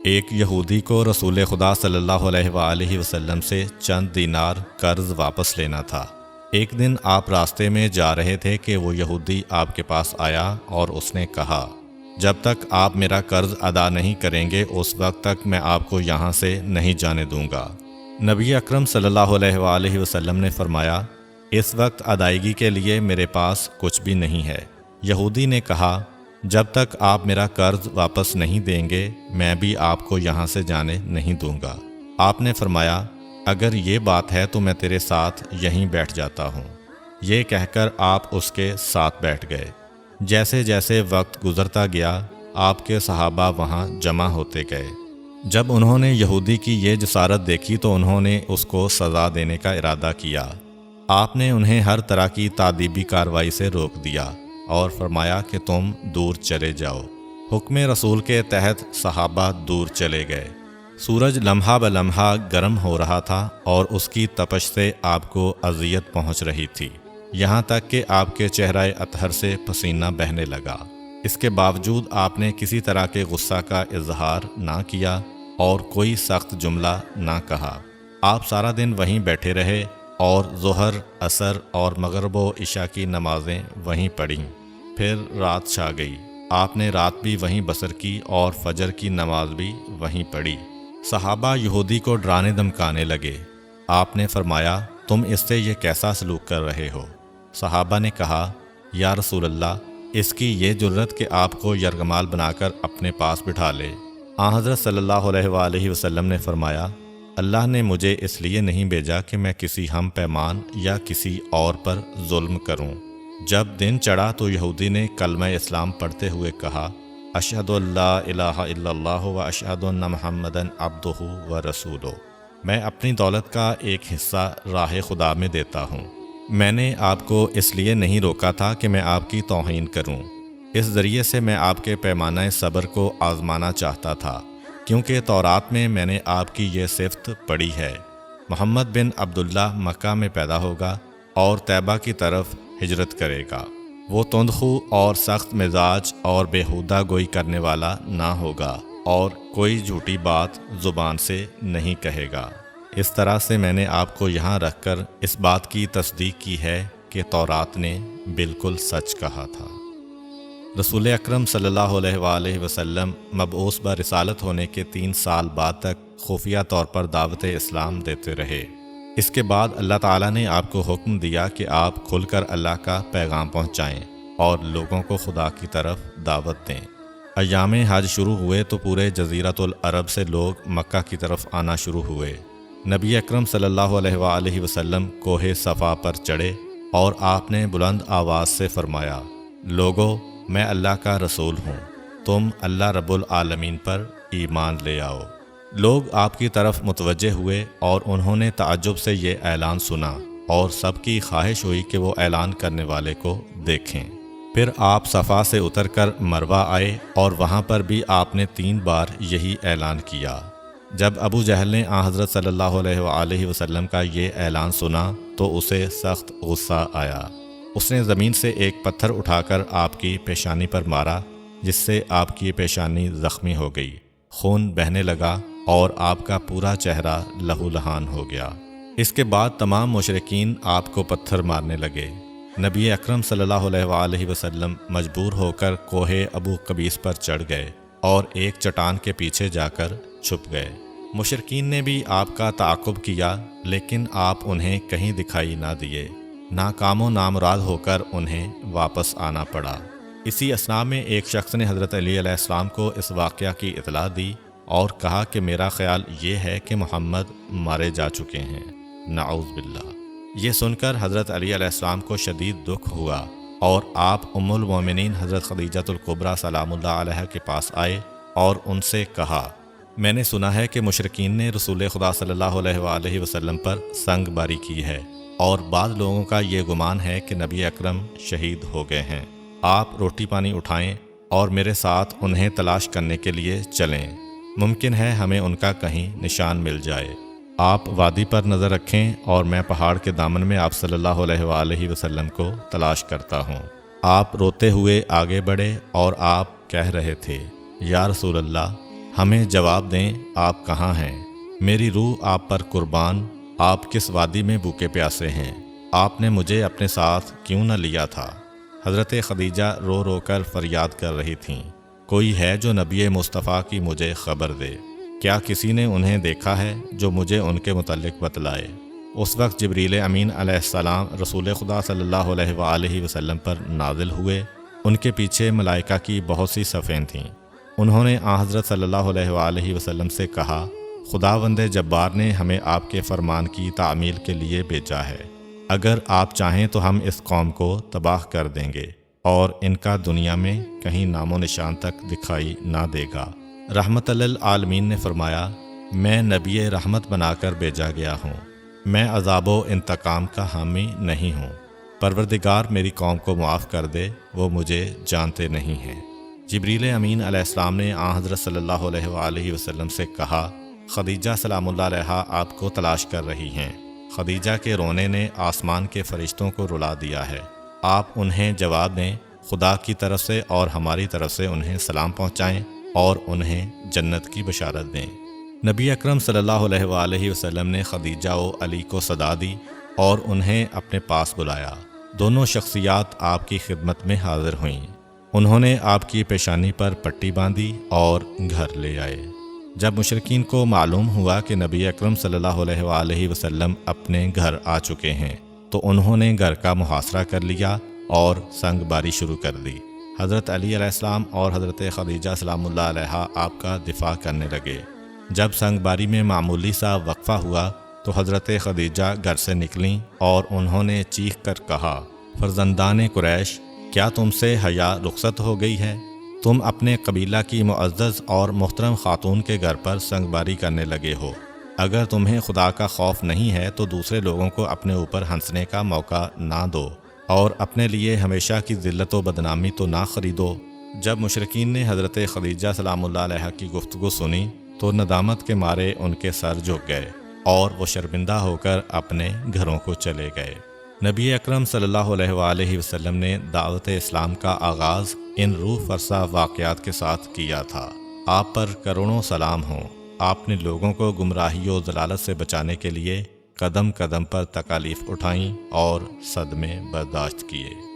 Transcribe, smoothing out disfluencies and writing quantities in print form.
ایک یہودی کو رسول خدا صلی اللہ علیہ وآلہ وسلم سے چند دینار قرض واپس لینا تھا۔ ایک دن آپ راستے میں جا رہے تھے کہ وہ یہودی آپ کے پاس آیا اور اس نے کہا، جب تک آپ میرا قرض ادا نہیں کریں گے اس وقت تک میں آپ کو یہاں سے نہیں جانے دوں گا۔ نبی اکرم صلی اللہ علیہ وآلہ وسلم نے فرمایا، اس وقت ادائیگی کے لیے میرے پاس کچھ بھی نہیں ہے۔ یہودی نے کہا، جب تک آپ میرا قرض واپس نہیں دیں گے میں بھی آپ کو یہاں سے جانے نہیں دوں گا۔ آپ نے فرمایا، اگر یہ بات ہے تو میں تیرے ساتھ یہیں بیٹھ جاتا ہوں۔ یہ کہہ کر آپ اس کے ساتھ بیٹھ گئے۔ جیسے جیسے وقت گزرتا گیا آپ کے صحابہ وہاں جمع ہوتے گئے۔ جب انہوں نے یہودی کی یہ جسارت دیکھی تو انہوں نے اس کو سزا دینے کا ارادہ کیا۔ آپ نے انہیں ہر طرح کی تادیبی کارروائی سے روک دیا اور فرمایا کہ تم دور چلے جاؤ۔ حکم رسول کے تحت صحابہ دور چلے گئے۔ سورج لمحہ بلمحہ گرم ہو رہا تھا اور اس کی تپش سے آپ کو اذیت پہنچ رہی تھی، یہاں تک کہ آپ کے چہرہ اطہر سے پسینہ بہنے لگا۔ اس کے باوجود آپ نے کسی طرح کے غصہ کا اظہار نہ کیا اور کوئی سخت جملہ نہ کہا۔ آپ سارا دن وہیں بیٹھے رہے اور ظہر، عصر اور مغرب و عشاء کی نمازیں وہیں پڑھیں۔ پھر رات چھا گئی۔ آپ نے رات بھی وہیں بسر کی اور فجر کی نماز بھی وہیں پڑھی۔ صحابہ یہودی کو ڈرانے دھمکانے لگے۔ آپ نے فرمایا، تم اس سے یہ کیسا سلوک کر رہے ہو؟ صحابہ نے کہا، یا رسول اللہ، اس کی یہ جرت کہ آپ کو یرغمال بنا کر اپنے پاس بٹھا لے۔ آن حضرت صلی اللہ علیہ وآلہ وسلم نے فرمایا، اللہ نے مجھے اس لیے نہیں بھیجا کہ میں کسی ہم پیمان یا کسی اور پر ظلم کروں۔ جب دن چڑھا تو یہودی نے کلمہ اسلام پڑھتے ہوئے کہا، اشہد ان لا الہ الا اللہ و اشہد ان محمدً عبدہ و رسولہ۔ میں اپنی دولت کا ایک حصہ راہ خدا میں دیتا ہوں۔ میں نے آپ کو اس لیے نہیں روکا تھا کہ میں آپ کی توہین کروں۔ اس ذریعے سے میں آپ کے پیمانہ صبر کو آزمانا چاہتا تھا، کیونکہ تورات میں نے آپ کی یہ صفت پڑھی ہے، محمد بن عبداللہ مکہ میں پیدا ہوگا اور طیبہ کی طرف ہجرت کرے گا۔ وہ تندخو اور سخت مزاج اور بیہودہ گوئی کرنے والا نہ ہوگا اور کوئی جھوٹی بات زبان سے نہیں کہے گا۔ اس طرح سے میں نے آپ کو یہاں رکھ کر اس بات کی تصدیق کی ہے کہ تورات نے بالکل سچ کہا تھا۔ رسول اکرم صلی اللہ علیہ وآلہ وسلم مبعوث برسالت ہونے کے 3 سال بعد تک خفیہ طور پر دعوت اسلام دیتے رہے۔ اس کے بعد اللہ تعالیٰ نے آپ کو حکم دیا کہ آپ کھل کر اللہ کا پیغام پہنچائیں اور لوگوں کو خدا کی طرف دعوت دیں۔ ایام حج شروع ہوئے تو پورے جزیرۃ العرب سے لوگ مکہ کی طرف آنا شروع ہوئے۔ نبی اکرم صلی اللہ علیہ وآلہ وسلم کوہ صفا پر چڑھے اور آپ نے بلند آواز سے فرمایا، لوگو، میں اللہ کا رسول ہوں، تم اللہ رب العالمین پر ایمان لے آؤ۔ لوگ آپ کی طرف متوجہ ہوئے اور انہوں نے تعجب سے یہ اعلان سنا اور سب کی خواہش ہوئی کہ وہ اعلان کرنے والے کو دیکھیں۔ پھر آپ صفا سے اتر کر مروہ آئے اور وہاں پر بھی آپ نے 3 بار یہی اعلان کیا۔ جب ابو جہل نے آن حضرت صلی اللہ علیہ وآلہ وسلم کا یہ اعلان سنا تو اسے سخت غصہ آیا۔ اس نے زمین سے ایک پتھر اٹھا کر آپ کی پیشانی پر مارا، جس سے آپ کی پیشانی زخمی ہو گئی، خون بہنے لگا اور آپ کا پورا چہرہ لہو لہان ہو گیا۔ اس کے بعد تمام مشرکین آپ کو پتھر مارنے لگے۔ نبی اکرم صلی اللہ علیہ وآلہ وسلم مجبور ہو کر کوہ ابو قبیس پر چڑھ گئے اور ایک چٹان کے پیچھے جا کر چھپ گئے۔ مشرکین نے بھی آپ کا تعاقب کیا لیکن آپ انہیں کہیں دکھائی نہ دیے۔ ناکام و نامراد ہو کر انہیں واپس آنا پڑا۔ اسی اثناء میں ایک شخص نے حضرت علی علیہ السلام کو اس واقعہ کی اطلاع دی اور کہا کہ میرا خیال یہ ہے کہ محمد مارے جا چکے ہیں، نعوذ باللہ۔ یہ سن کر حضرت علی علیہ السلام کو شدید دکھ ہوا اور آپ ام المومنین حضرت خدیجہ الکبریٰ سلام اللہ علیہ کے پاس آئے اور ان سے کہا، میں نے سنا ہے کہ مشرکین نے رسول خدا صلی اللہ علیہ وآلہ وسلم پر سنگ باری کی ہے اور بعض لوگوں کا یہ گمان ہے کہ نبی اکرم شہید ہو گئے ہیں۔ آپ روٹی پانی اٹھائیں اور میرے ساتھ انہیں تلاش کرنے کے لیے چلیں، ممکن ہے ہمیں ان کا کہیں نشان مل جائے۔ آپ وادی پر نظر رکھیں اور میں پہاڑ کے دامن میں آپ صلی اللہ علیہ وآلہ وسلم کو تلاش کرتا ہوں۔ آپ روتے ہوئے آگے بڑھے اور آپ کہہ رہے تھے، یا رسول اللہ، ہمیں جواب دیں آپ کہاں ہیں؟ میری روح آپ پر قربان، آپ کس وادی میں بھوکے پیاسے ہیں؟ آپ نے مجھے اپنے ساتھ کیوں نہ لیا تھا؟ حضرت خدیجہ رو رو کر فریاد کر رہی تھیں، کوئی ہے جو نبی مصطفیٰ کی مجھے خبر دے؟ کیا کسی نے انہیں دیکھا ہے جو مجھے ان کے متعلق بتلائے؟ اس وقت جبریل امین علیہ السلام رسول خدا صلی اللہ علیہ وآلہ وسلم پر نازل ہوئے۔ ان کے پیچھے ملائکہ کی بہت سی صفیں تھیں۔ انہوں نے حضرت صلی اللہ علیہ وآلہ وسلم سے کہا، خداوند جبار نے ہمیں آپ کے فرمان کی تعمیل کے لیے بھیجا ہے۔ اگر آپ چاہیں تو ہم اس قوم کو تباہ کر دیں گے اور ان کا دنیا میں کہیں نام و نشان تک دکھائی نہ دے گا۔ رحمت للعالمین نے فرمایا، میں نبی رحمت بنا کر بھیجا گیا ہوں، میں عذاب و انتقام کا حامی نہیں ہوں۔ پروردگار میری قوم کو معاف کر دے، وہ مجھے جانتے نہیں ہیں۔ جبریل امین علیہ السلام نے حضرت صلی اللہ علیہ وآلہ وسلم سے کہا، خدیجہ سلام اللہ علیہا آپ کو تلاش کر رہی ہیں۔ خدیجہ کے رونے نے آسمان کے فرشتوں کو رلا دیا ہے۔ آپ انہیں جواب دیں، خدا کی طرف سے اور ہماری طرف سے انہیں سلام پہنچائیں اور انہیں جنت کی بشارت دیں۔ نبی اکرم صلی اللہ علیہ وآلہ وسلم نے خدیجہ و علی کو صدا دی اور انہیں اپنے پاس بلایا۔ دونوں شخصیات آپ کی خدمت میں حاضر ہوئیں۔ انہوں نے آپ کی پیشانی پر پٹی باندھی اور گھر لے آئے۔ جب مشرکین کو معلوم ہوا کہ نبی اکرم صلی اللہ علیہ وآلہ وسلم اپنے گھر آ چکے ہیں تو انہوں نے گھر کا محاصرہ کر لیا اور سنگ باری شروع کر دی۔ حضرت علی علیہ السلام اور حضرت خدیجہ سلام اللہ علیہا آپ کا دفاع کرنے لگے۔ جب سنگ باری میں معمولی سا وقفہ ہوا تو حضرت خدیجہ گھر سے نکلیں اور انہوں نے چیخ کر کہا، فرزندان قریش، کیا تم سے حیا رخصت ہو گئی ہے؟ تم اپنے قبیلہ کی معزز اور محترم خاتون کے گھر پر سنگ باری کرنے لگے ہو۔ اگر تمہیں خدا کا خوف نہیں ہے تو دوسرے لوگوں کو اپنے اوپر ہنسنے کا موقع نہ دو اور اپنے لیے ہمیشہ کی ذلت و بدنامی تو نہ خریدو۔ جب مشرکین نے حضرت خدیجہ سلام اللہ علیہا کی گفتگو سنی تو ندامت کے مارے ان کے سر جھک گئے اور وہ شرمندہ ہو کر اپنے گھروں کو چلے گئے۔ نبی اکرم صلی اللہ علیہ وآلہ وسلم نے دعوت اسلام کا آغاز ان روح فرسا واقعات کے ساتھ کیا تھا۔ آپ پر کروڑوں سلام ہوں۔ آپ نے لوگوں کو گمراہی و ضلالت سے بچانے کے لیے قدم قدم پر تکالیف اٹھائیں اور صدمے برداشت کیے۔